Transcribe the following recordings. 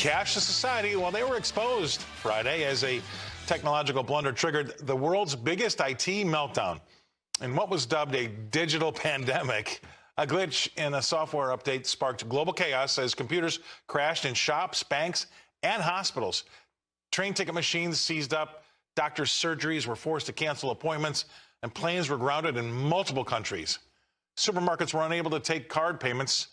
Cashless society, well, they were exposed Friday as a technological blunder triggered the world's biggest IT meltdown. In what was dubbed a digital pandemic, a glitch in a software update sparked global chaos as computers crashed in shops, banks, and hospitals. Train ticket machines seized up, doctors' surgeries were forced to cancel appointments, and planes were grounded in multiple countries. Supermarkets were unable to take card payments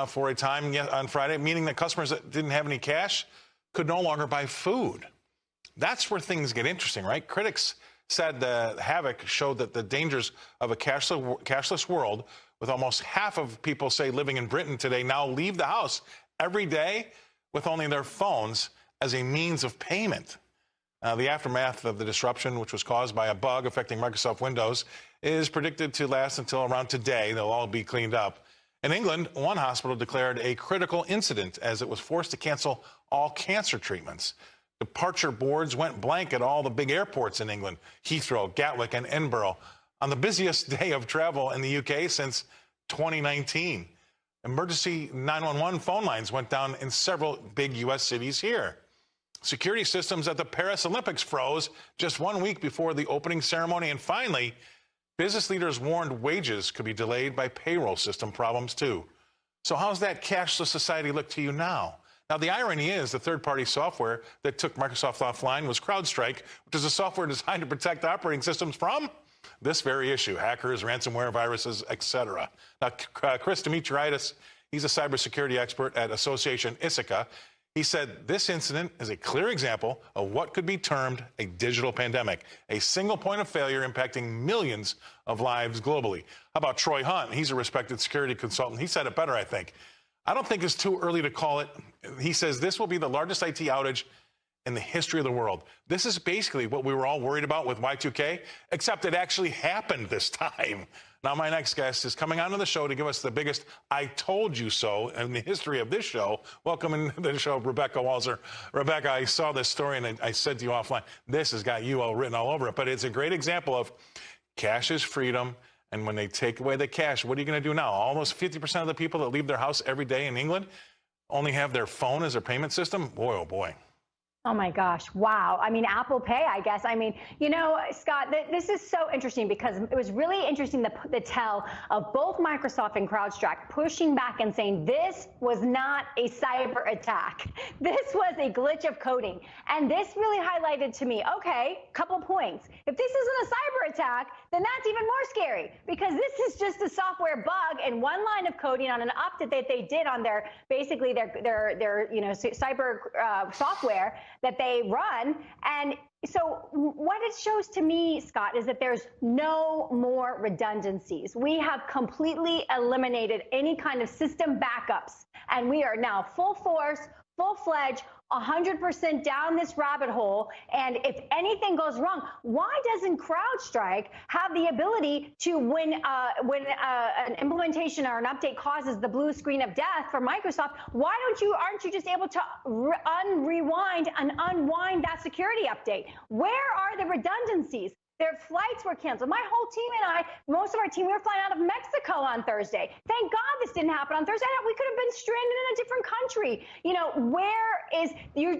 for a time on Friday, meaning that customers that didn't have any cash could no longer buy food. That's where things get interesting, right? Critics said the havoc showed that the dangers of a cashless world, with almost half of people, say, living in Britain today, now leave the house every day with only their phones as a means of payment. The aftermath of the disruption, which was caused by a bug affecting Microsoft Windows, is predicted to last until around today. They'll all be cleaned up. In England, one hospital declared a critical incident as it was forced to cancel all cancer treatments. Departure boards went blank at all the big airports in England, Heathrow, Gatwick, and Edinburgh, on the busiest day of travel in the UK since 2019. Emergency 911 phone lines went down in several big U.S. cities here. Security systems at the Paris Olympics froze just 1 week before the opening ceremony. And finally, business leaders warned wages could be delayed by payroll system problems, too. So how's that cashless society look to you now? Now, the irony is the third-party software that took Microsoft offline was CrowdStrike, which is a software designed to protect operating systems from this very issue: hackers, ransomware, viruses, etc. Now, Chris Dimitriadis, he's a cybersecurity expert at Association Ithaca. He said this incident is a clear example of what could be termed a digital pandemic, a single point of failure impacting millions of lives globally. How about Troy Hunt? He's a respected security consultant. He said it better, I think. I don't think it's too early to call it. He says this will be the largest IT outage in the history of the world. This is basically what we were all worried about with Y2K, except it actually happened this time. Now, my next guest is coming onto the show to give us the biggest I told you so in the history of this show. Welcome to the show, Rebecca Walser. Rebecca, I saw this story and I said to you offline, this has got you all written all over it, but it's a great example of cash is freedom. And when they take away the cash, what are you going to do now? Almost 50% of the people that leave their house every day in England only have their phone as their payment system. Boy, oh boy. Oh my gosh, wow. I mean, Apple Pay, I guess. I mean, you know, Scott, this is so interesting because it was really interesting the tell of both Microsoft and CrowdStrike pushing back and saying this was not a cyber attack. This was a glitch of coding. And this really highlighted to me, okay, couple points. If this isn't a cyber attack, then that's even more scary because this is just a software bug and one line of coding on an update that they did on their, basically their you know, cyber software that they run. And so what it shows to me, Scott, is that there's no more redundancies. We have completely eliminated any kind of system backups, and we are now full force, full-fledged, 100% down this rabbit hole. And if anything goes wrong, why doesn't CrowdStrike have the ability to, when an implementation or an update causes the blue screen of death for Microsoft, aren't you just able to rewind and unwind that security update? Where are the redundancies? Their flights were canceled. My whole team and I, most of our team, we were flying out of Mexico on Thursday. Thank God this didn't happen on Thursday. We could have been stranded in a different country. You know,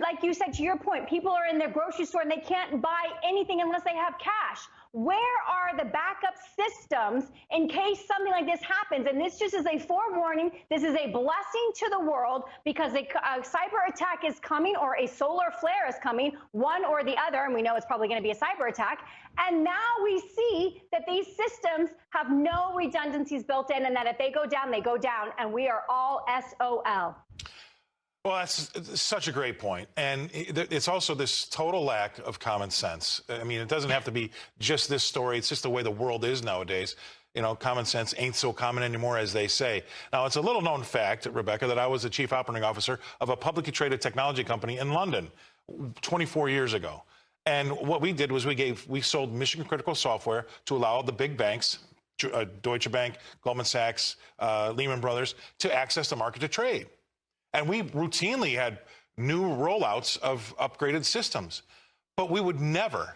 like you said, to your point, people are in their grocery store and they can't buy anything unless they have cash. Where are the backup systems in case something like this happens? And this just is a forewarning. This is a blessing to the world because a cyber attack is coming or a solar flare is coming, one or the other, and we know it's probably going to be a cyber attack. And now we see that these systems have no redundancies built in and that if they go down, they go down, and we are all SOL. Well, that's such a great point. And it's also this total lack of common sense. I mean, it doesn't have to be just this story. It's just the way the world is nowadays. You know, common sense ain't so common anymore, as they say. Now, it's a little known fact, Rebecca, that I was the chief operating officer of a publicly traded technology company in London 24 years ago. And what we did was we sold mission critical software to allow the big banks, Deutsche Bank, Goldman Sachs, Lehman Brothers, to access the market to trade. And we routinely had new rollouts of upgraded systems. But we would never,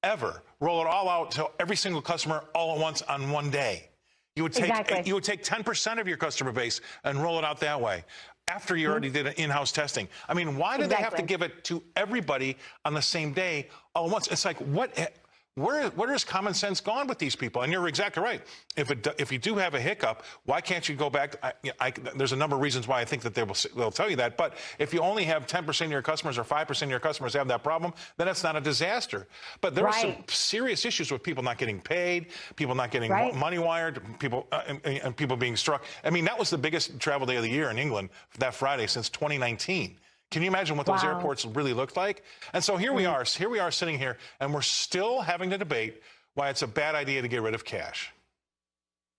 ever roll it all out to every single customer all at once on one day. You would take 10% of your customer base and roll it out that way. after you already did an in-house testing. I mean, why do they have to give it to everybody on the same day all at once? It's like, where has common sense gone with these people? And you're exactly right. If you do have a hiccup, why can't you go back? There's a number of reasons why I think that they'll tell you that. But if you only have 10% of your customers or 5% of your customers have that problem, then it's not a disaster. But there are some serious issues with people not getting paid, people not getting money wired, people and people being struck. I mean, that was the biggest travel day of the year in England that Friday since 2019. Can you imagine what those airports really looked like? And so here we are sitting here, and we're still having to debate why it's a bad idea to get rid of cash.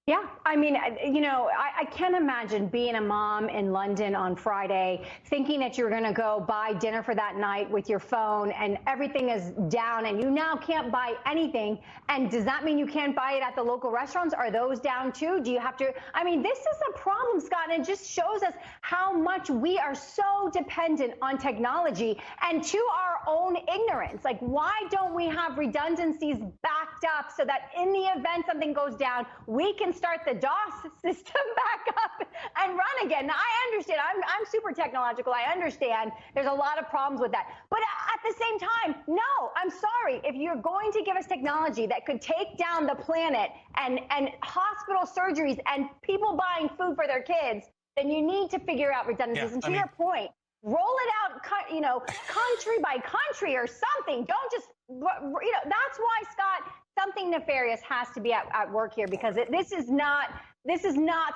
Yeah, I mean, you know, I can't imagine being a mom in London on Friday, thinking that you're going to go buy dinner for that night with your phone and everything is down and you now can't buy anything. And does that mean you can't buy it at the local restaurants? Are those down too? Do you have to? I mean, this is a problem, Scott, and it just shows us how much we are so dependent on technology and to our own ignorance. Like, why don't we have redundancies backed up so that in the event something goes down, we can start the DOS system back up and run again? Now, I understand. I'm super technological. I understand there's a lot of problems with that. But at the same time, no, I'm sorry. If you're going to give us technology that could take down the planet and hospital surgeries and people buying food for their kids, then you need to figure out redundancies. And to your point, roll it out, you know, country by country or something. Don't just, you know, that's why, Scott, something nefarious has to be at work here, because this is not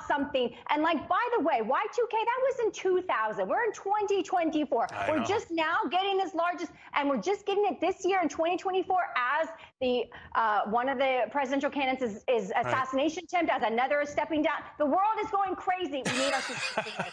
something. And like, by the way, Y2K, that was in 2000. We're in 2024. We're just now getting this largest, and we're just getting it this year in 2024 as the one of the presidential candidates is assassination attempt, as another is stepping down. The world is going crazy. We need our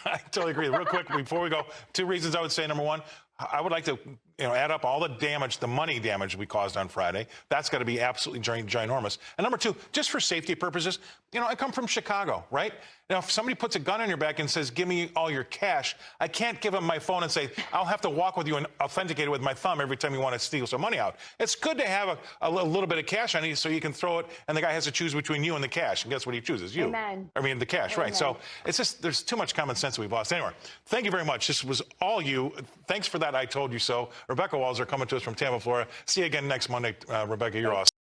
I totally agree. Real quick before we go, two reasons I would say. Number one, I would like to, you know, add up all the damage, the money damage we caused on Friday. That's got to be absolutely ginormous. And number two, just for safety purposes, you know, I come from Chicago, right? Now, if somebody puts a gun on your back and says, give me all your cash, I can't give them my phone and say, I'll have to walk with you and authenticate it with my thumb every time you want to steal some money out. It's good to have a little bit of cash on you so you can throw it, and the guy has to choose between you and the cash. And guess what he chooses? You. Amen. I mean, the cash, right? So it's just, there's too much common sense that we've lost. Anyway, thank you very much. This was all you. Thanks for that. I told you so. Rebecca Walser coming to us from Tampa, Florida. See you again next Monday. Rebecca, you're awesome.